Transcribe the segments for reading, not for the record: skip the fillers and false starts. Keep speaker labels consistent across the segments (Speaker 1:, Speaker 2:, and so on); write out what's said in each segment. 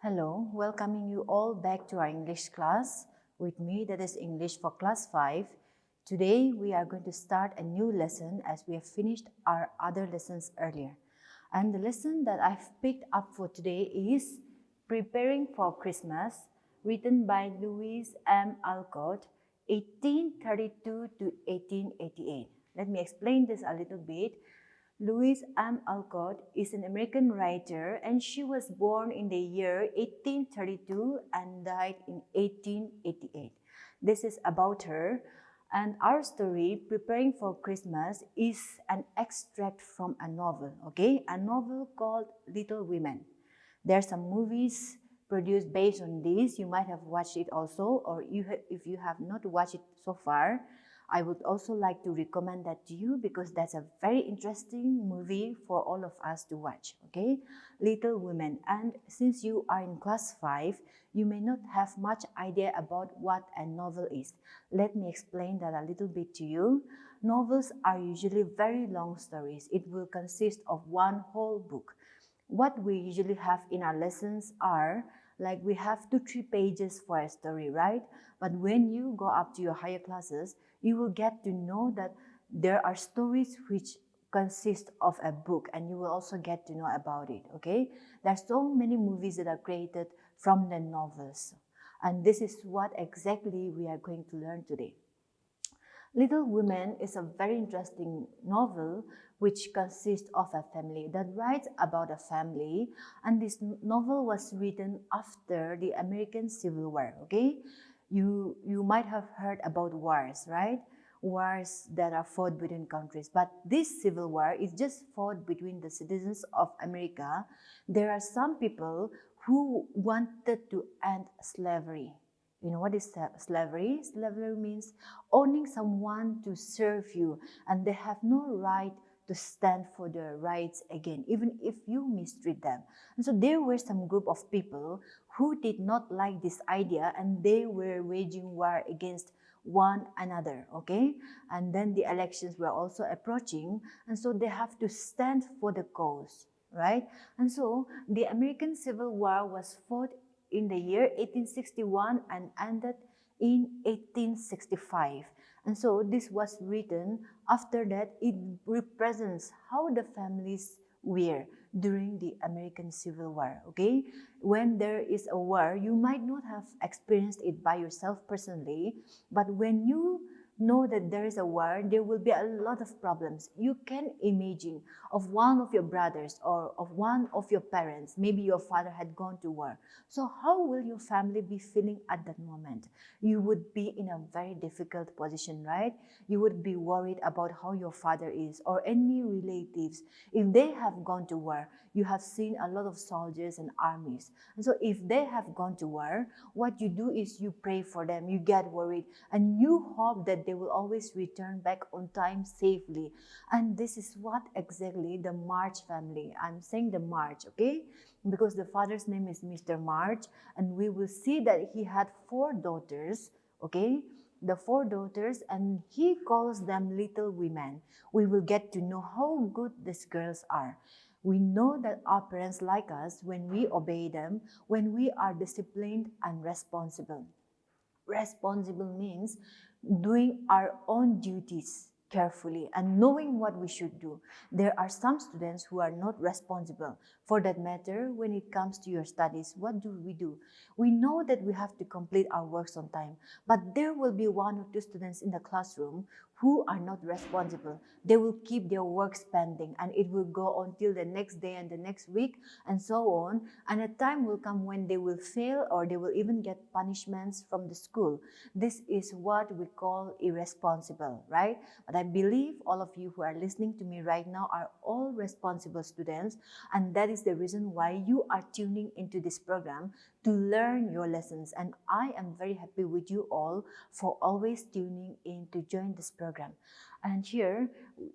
Speaker 1: Hello, welcoming you all back to our English class. With me, that is English for class 5. Today, we are going to start a new lesson as we have finished our other lessons earlier. And the lesson that I've picked up for today is Preparing for Christmas, written by Louis M. Alcott, 1832 to 1888. Let me explain this a little bit. Louise M. Alcott is an American writer, and she was born in the year 1832 and died in 1888. This is about her, and our story, Preparing for Christmas, is an extract from a novel, okay? A novel called Little Women. There are some movies produced based on this. You might have watched it also, or if you have not watched it so far, I would also like to recommend that to you because that's a very interesting movie for all of us to watch, okay? Little Women. And since you are in class 5, you may not have much idea about what a novel is. Let me explain that a little bit to you. Novels are usually very long stories. It will consist of one whole book. What we usually have in our lessons are like we have 2-3 pages for a story, right? But when you go up to your higher classes, you will get to know that there are stories which consist of a book, and you will also get to know about it, okay? There are so many movies that are created from the novels, and this is what exactly we are going to learn today. Little Women is a very interesting novel which consists of a family that writes about a family, and this novel was written after the American Civil War, okay? You might have heard about wars, right? Wars that are fought between countries, but this civil war is just fought between the citizens of America. There are some people who wanted to end slavery. You know what is slavery? Slavery means owning someone to serve you, and they have no right to stand for their rights again, even if you mistreat them. And so there were some group of people who did not like this idea, and they were waging war against one another, okay? And then the elections were also approaching, and so they have to stand for the cause, right? And so the American Civil War was fought in the year 1861 and ended in 1865. And so this was written after that. It represents how the families were during the American Civil War, okay? When there is a war, you might not have experienced it by yourself personally, but when you know that there is a war, there will be a lot of problems. You can imagine of one of your brothers or of one of your parents, maybe your father had gone to war. So how will your family be feeling at that moment? You would be in a very difficult position, right? You would be worried about how your father is or any relatives. If they have gone to war, you have seen a lot of soldiers and armies. And so if they have gone to war, what you do is you pray for them, you get worried, and you hope that they will always return back on time safely. And this is what exactly the March family, I'm saying the March, okay? Because the father's name is Mr. March, and we will see that he had 4 daughters, okay? The 4 daughters, and he calls them little women. We will get to know how good these girls are. We know that our parents like us when we obey them, when we are disciplined and responsible. Responsible means doing our own duties carefully and knowing what we should do. There are some students who are not responsible. For that matter, when it comes to your studies, what do? We know that we have to complete our works on time, but there will be 1 or 2 students in the classroom who are not responsible. They will keep their works pending, and it will go on till the next day and the next week and so on. And a time will come when they will fail, or they will even get punishments from the school. This is what we call irresponsible, right? But I believe all of you who are listening to me right now are all responsible students, and that is the reason why you are tuning into this program to learn your lessons. And I am very happy with you all for always tuning in to join this program. And here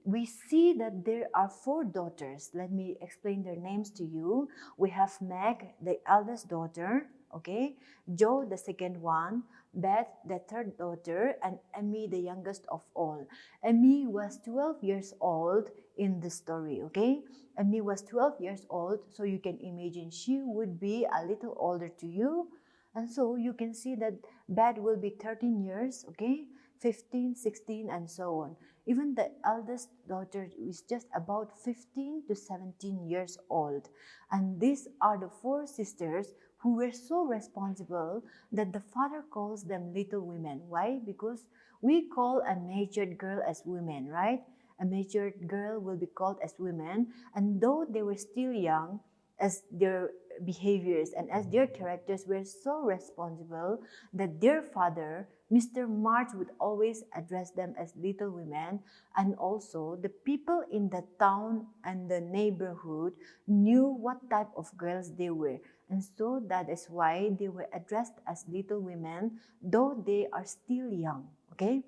Speaker 1: we see that there are 4 daughters. Let me explain their names to you. We have Meg, the eldest daughter. okay? Joe, the second one, Beth, the third daughter, and Emmy, the youngest of all. Emmy was 12 years old in the story, okay? Emmy was 12 years old, so you can imagine she would be a little older to you. And so you can see that Beth will be 13 years, okay? 15, 16, and so on. Even the eldest daughter is just about 15 to 17 years old. And these are the four sisters who were so responsible that the father calls them little women. Why? Because we call a matured girl as women, right? A matured girl will be called as women. And though they were still young, as their behaviors and as their characters were so responsible that their father, Mr. March, would always address them as little women, and also the people in the town and the neighborhood knew what type of girls they were, and so that is why they were addressed as little women, though they are still young. Okay,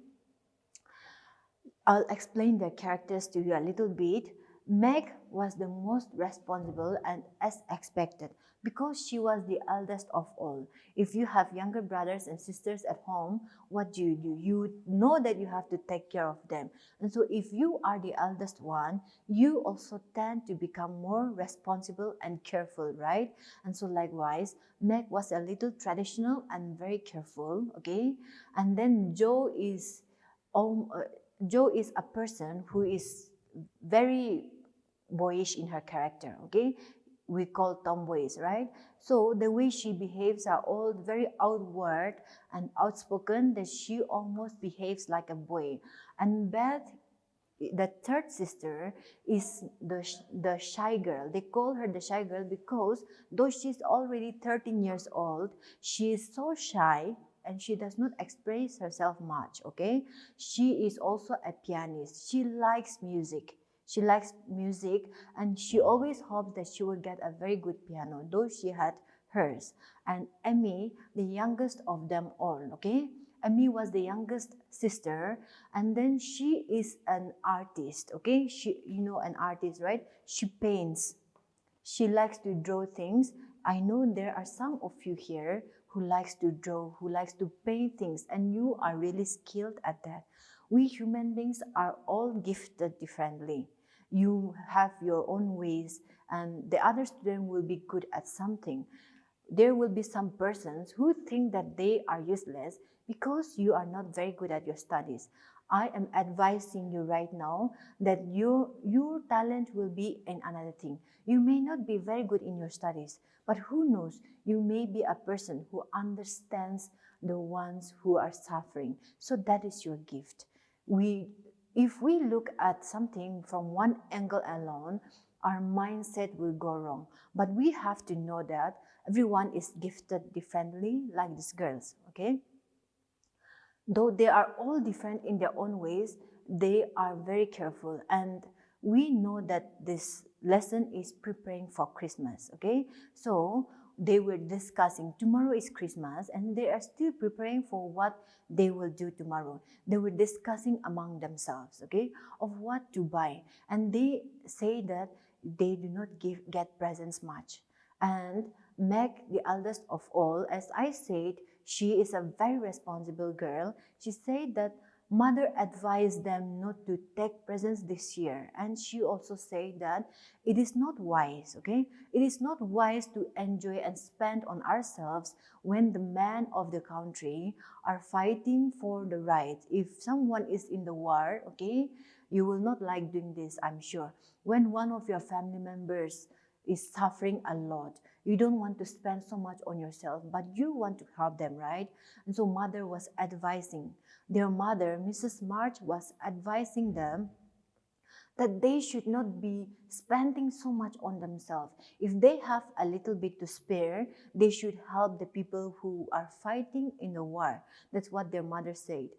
Speaker 1: I'll explain their characters to you a little bit. Meg was the most responsible and as expected because she was the eldest of all. If you have younger brothers and sisters at home, what do? You know that you have to take care of them. And so if you are the eldest one, you also tend to become more responsible and careful, right? And so likewise, Meg was a little traditional and very careful, okay? And then Joe is a person who is very boyish in her character, okay? We call tomboys, right? So the way she behaves are all very outward and outspoken that she almost behaves like a boy. And Beth, the third sister, is the shy girl. They call her the shy girl because though she's already 13 years old, she is so shy and she does not express herself much, okay? She is also a pianist. She likes music. She likes music and she always hopes that she will get a very good piano, though she had hers. And Emmy, the youngest of them all, okay? Emmy was the youngest sister, and then she is an artist, okay? You know, an artist, right? She paints. She likes to draw things. I know there are some of you here who likes to draw, who likes to paint things, and you are really skilled at that. We human beings are all gifted differently. You have your own ways, and the other student will be good at something. There will be some persons who think that they are useless because you are not very good at your studies. I am advising you right now that your talent will be in another thing. You may not be very good in your studies, but who knows, you may be a person who understands the ones who are suffering. So that is your gift. If we look at something from one angle alone, our mindset will go wrong. But we have to know that everyone is gifted differently, like these girls, okay? Though they are all different in their own ways, they are very careful. And we know that this lesson is preparing for Christmas, okay? So they were discussing, tomorrow is Christmas, and they are still preparing for what they will do tomorrow. They were discussing among themselves, okay, of what to buy. And they say that they do not get presents much. And Meg, the eldest of all, as I said, she is a very responsible girl. She said that mother advised them not to take presents this year. And she also said that it is not wise, okay? It is not wise to enjoy and spend on ourselves when the men of the country are fighting for the rights. If someone is in the war, okay, you will not like doing this, I'm sure. When one of your family members is suffering a lot, you don't want to spend so much on yourself, but you want to help them, right? And so mother was advising, their mother, Mrs. March, was advising them that they should not be spending so much on themselves. If they have a little bit to spare, they should help the people who are fighting in the war. That's what their mother said.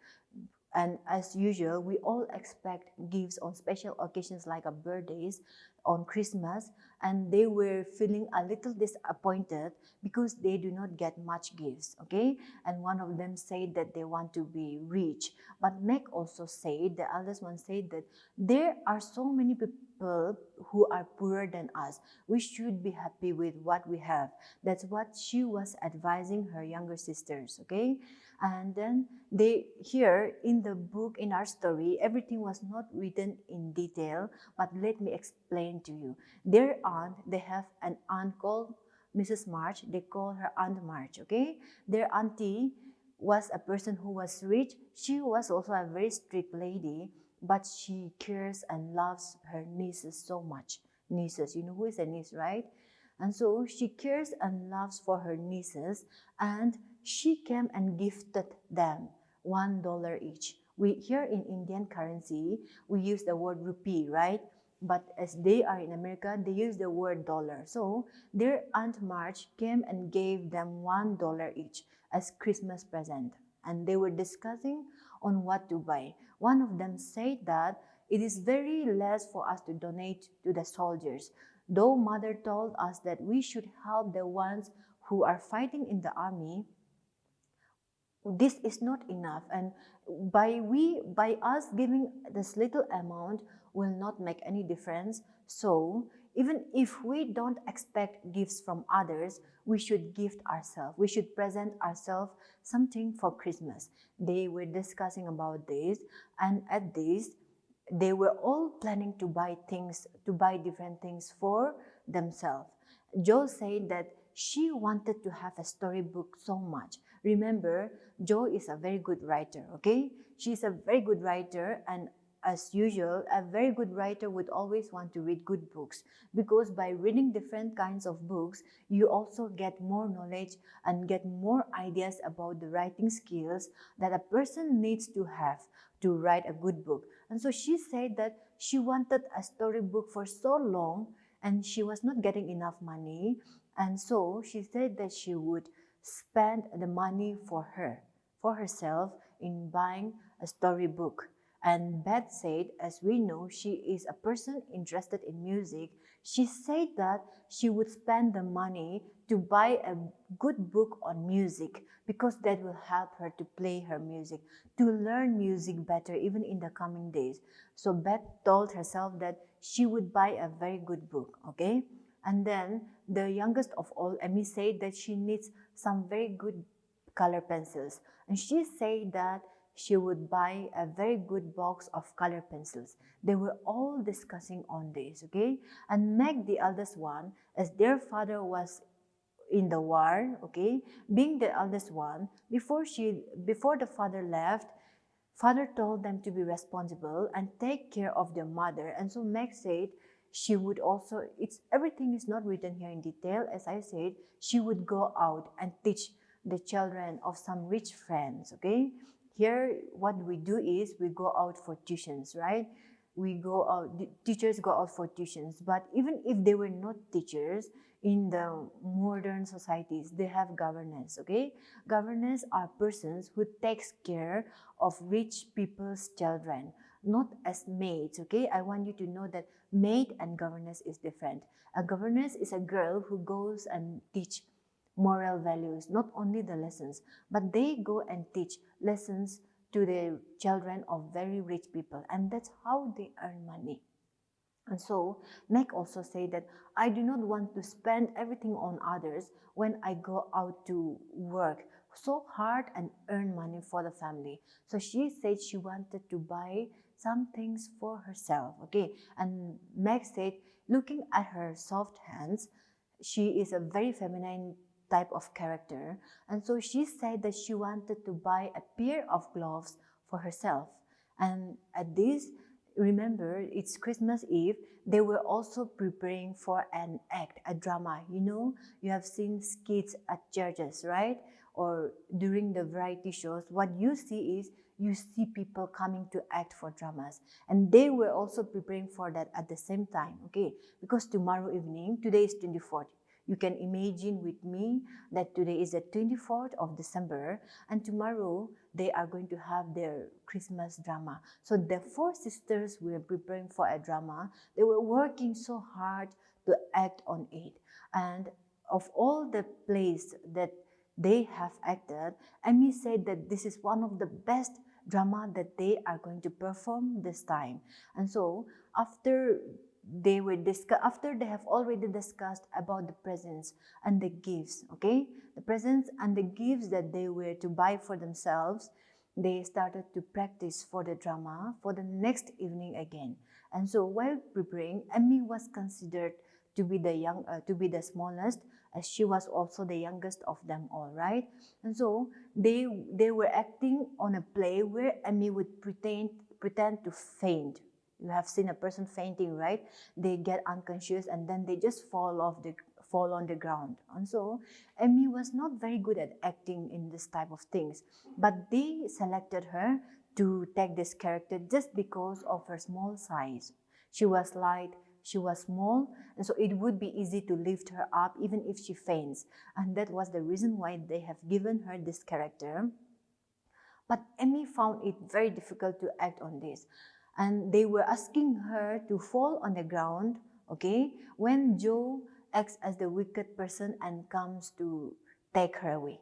Speaker 1: And as usual, we all expect gifts on special occasions like our birthdays, on Christmas, and they were feeling a little disappointed because they do not get much gifts, okay? And one of them said that they want to be rich. But Meg also said, the eldest one said that there are so many people who are poorer than us. We should be happy with what we have. That's what she was advising her younger sisters, okay? And then they here in the book, in our story, everything was not written in detail, but let me explain to you. Their aunt, they have an aunt called Mrs. March. They call her Aunt March, okay? Their auntie was a person who was rich. She was also a very strict lady, but she cares and loves her nieces so much. Nieces, you know who is a niece, right? And so she cares and loves for her nieces, and she came and gifted them $1 each. We here in Indian currency, we use the word rupee, right? But as they are in America, they use the word dollar. So their Aunt March came and gave them $1 each as Christmas present. And they were discussing on what to buy. One of them said that it is very less for us to donate to the soldiers. Though mother told us that we should help the ones who are fighting in the army, this is not enough, and by us giving this little amount will not make any difference. So even if we don't expect gifts from others, we should gift ourselves, we should present ourselves something for Christmas. They were discussing about this, and at this they were all planning to buy things, to buy different things for themselves. Jo said that she wanted to have a storybook so much. Remember, Jo is a very good writer, okay? She's a very good writer, and as usual, a very good writer would always want to read good books, because by reading different kinds of books, you also get more knowledge and get more ideas about the writing skills that a person needs to have to write a good book. And so she said that she wanted a storybook for so long and she was not getting enough money. And so she said that she would spend the money for herself, in buying a storybook. And Beth said, as we know, she is a person interested in music. She said that she would spend the money to buy a good book on music, because that will help her to play her music, to learn music better even in the coming days. So Beth told herself that she would buy a very good book, okay? And then the youngest of all, Emmy, said that she needs some very good color pencils. And she said that she would buy a very good box of color pencils. They were all discussing on this, okay? And Meg, the eldest one, as their father was in the war, okay, being the eldest one, before the father left, father told them to be responsible and take care of their mother. And so Meg said she would also, it's everything is not written here in detail, as I said, she would go out and teach the children of some rich friends, okay? Here, what we do is we go out for tuitions, right? We go out, the teachers go out for tuitions, but even if they were not teachers, in the modern societies, they have governess, okay? Governess are persons who takes care of rich people's children, not as maids, okay? I want you to know that maid and governess is different. A governess is a girl who goes and teach moral values, not only the lessons, but they go and teach lessons to the children of very rich people, and that's how they earn money. And so Meg also said that I do not want to spend everything on others when I go out to work so hard and earn money for the family. So she said she wanted to buy some things for herself, okay? And Meg said, looking at her soft hands, she is a very feminine type of character, and so she said that she wanted to buy a pair of gloves for herself. And at this, remember, it's Christmas Eve, they were also preparing for an act, a drama. You know, you have seen skits at churches, right? Or during the variety shows, what you see is you see people coming to act for dramas. And they were also preparing for that at the same time, okay? Because tomorrow evening, today is 24th. You can imagine with me that today is the 24th of December, and tomorrow they are going to have their Christmas drama. So the four sisters were preparing for a drama. They were working so hard to act on it. And of all the plays that they have acted, Emmy said that this is one of the best drama that they are going to perform this time. And so after they were after they have already discussed about the presents and the gifts, okay, the presents and the gifts that they were to buy for themselves, they started to practice for the drama for the next evening again. And so while preparing, Emmy was considered to be the smallest, as she was also the youngest of them all, right? And so they were acting on a play where Emmy would pretend to faint. You have seen a person fainting, right? They get unconscious and then they just fall on the ground. And so Emmy was not very good at acting in this type of things, but they selected her to take this character just because of her small size. She was light, she was small, and so it would be easy to lift her up even if she faints. And that was the reason why they have given her this character. But Emmy found it very difficult to act on this. And they were asking her to fall on the ground, okay, when Joe acts as the wicked person and comes to take her away.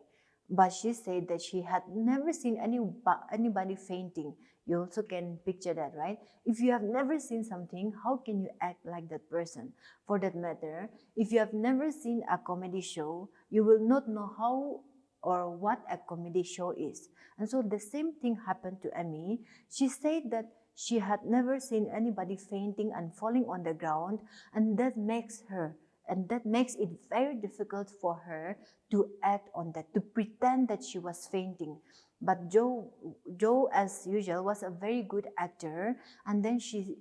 Speaker 1: But she said that she had never seen anybody fainting. You also can picture that, right? If you have never seen something, how can you act like that person? For that matter, if you have never seen a comedy show, you will not know how or what a comedy show is. And so the same thing happened to Emmy. She said that she had never seen anybody fainting and falling on the ground, and that makes it very difficult for her to act on that, to pretend that she was fainting. But Joe, as usual, was a very good actor, and then she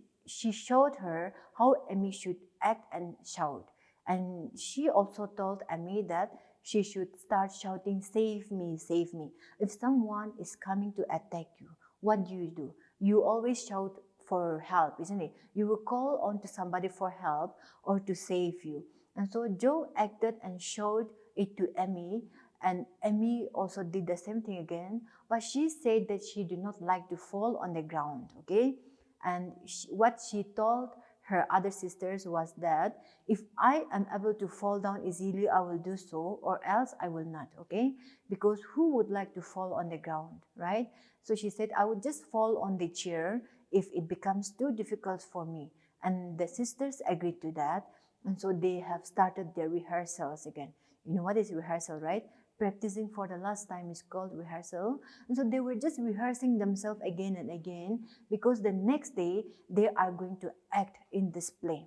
Speaker 1: showed her how Emmy should act and shout. And she also told Emmy that she should start shouting, "Save me, save me." If someone is coming to attack you, what do? You always shout for help, isn't it? You will call on to somebody for help or to save you. And so Joe acted and showed it to Emmy, and Emmy also did the same thing again, but she said that she did not like to fall on the ground, okay? And what she told her other sisters was that if I am able to fall down easily, I will do so, or else I will not, okay? Because who would like to fall on the ground, right? So she said, I would just fall on the chair if it becomes too difficult for me. And the sisters agreed to that. And so they have started their rehearsals again. You know what is rehearsal, right? Practicing for the last time is called rehearsal. And so they were just rehearsing themselves again and again because the next day they are going to act in this play.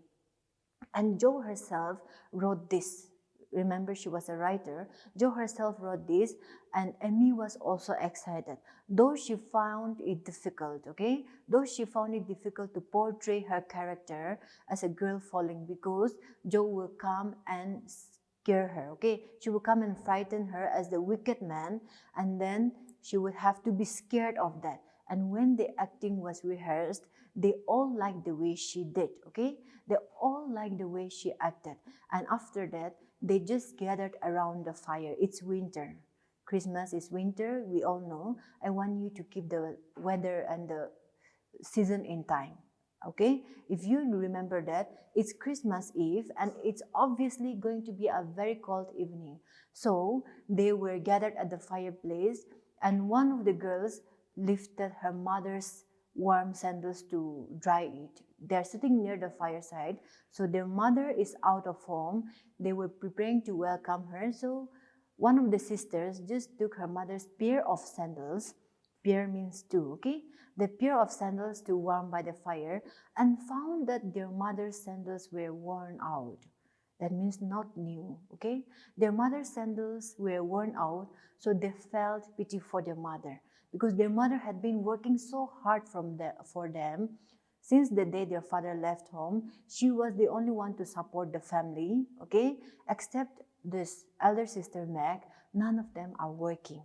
Speaker 1: And Jo herself wrote this. Remember, she was a writer. Jo herself wrote this, and Emmy was also excited. Though she found it difficult, okay? Though she found it difficult to portray her character as a girl falling, because Jo will come and scare her, okay? She will come and frighten her as the wicked man, and then she would have to be scared of that. And when the acting was rehearsed, they all liked the way she did, okay? They all liked the way she acted. And after that, they just gathered around the fire. It's winter. Christmas is winter, we all know. I want you to keep the weather and the season in time. Okay, if you remember that, it's Christmas Eve and it's obviously going to be a very cold evening. So they were gathered at the fireplace, and one of the girls lifted her mother's warm sandals to dry it. They're sitting near the fireside, so their mother is out of home. They were preparing to welcome her, so one of the sisters just took her mother's pair of sandals. Pair means two, okay? The pair of sandals to warm by the fire, and found that their mother's sandals were worn out. That means not new, okay? Their mother's sandals were worn out, so they felt pity for their mother, because their mother had been working so hard for them. Since the day their father left home, she was the only one to support the family, okay? Except this elder sister Meg, none of them are working.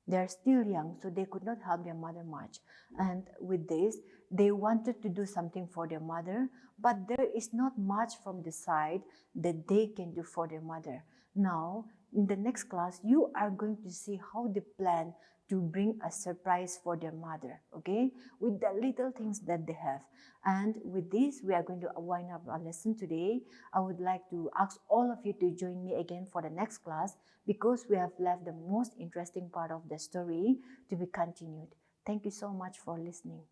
Speaker 1: They are still young, so they could not help their mother much. And with this, they wanted to do something for their mother, but there is not much from the side that they can do for their mother. Now, in the next class, you are going to see how they plan to bring a surprise for their mother, okay? With the little things that they have. And with this, we are going to wind up our lesson today. I would like to ask all of you to join me again for the next class, because we have left the most interesting part of the story to be continued. Thank you so much for listening.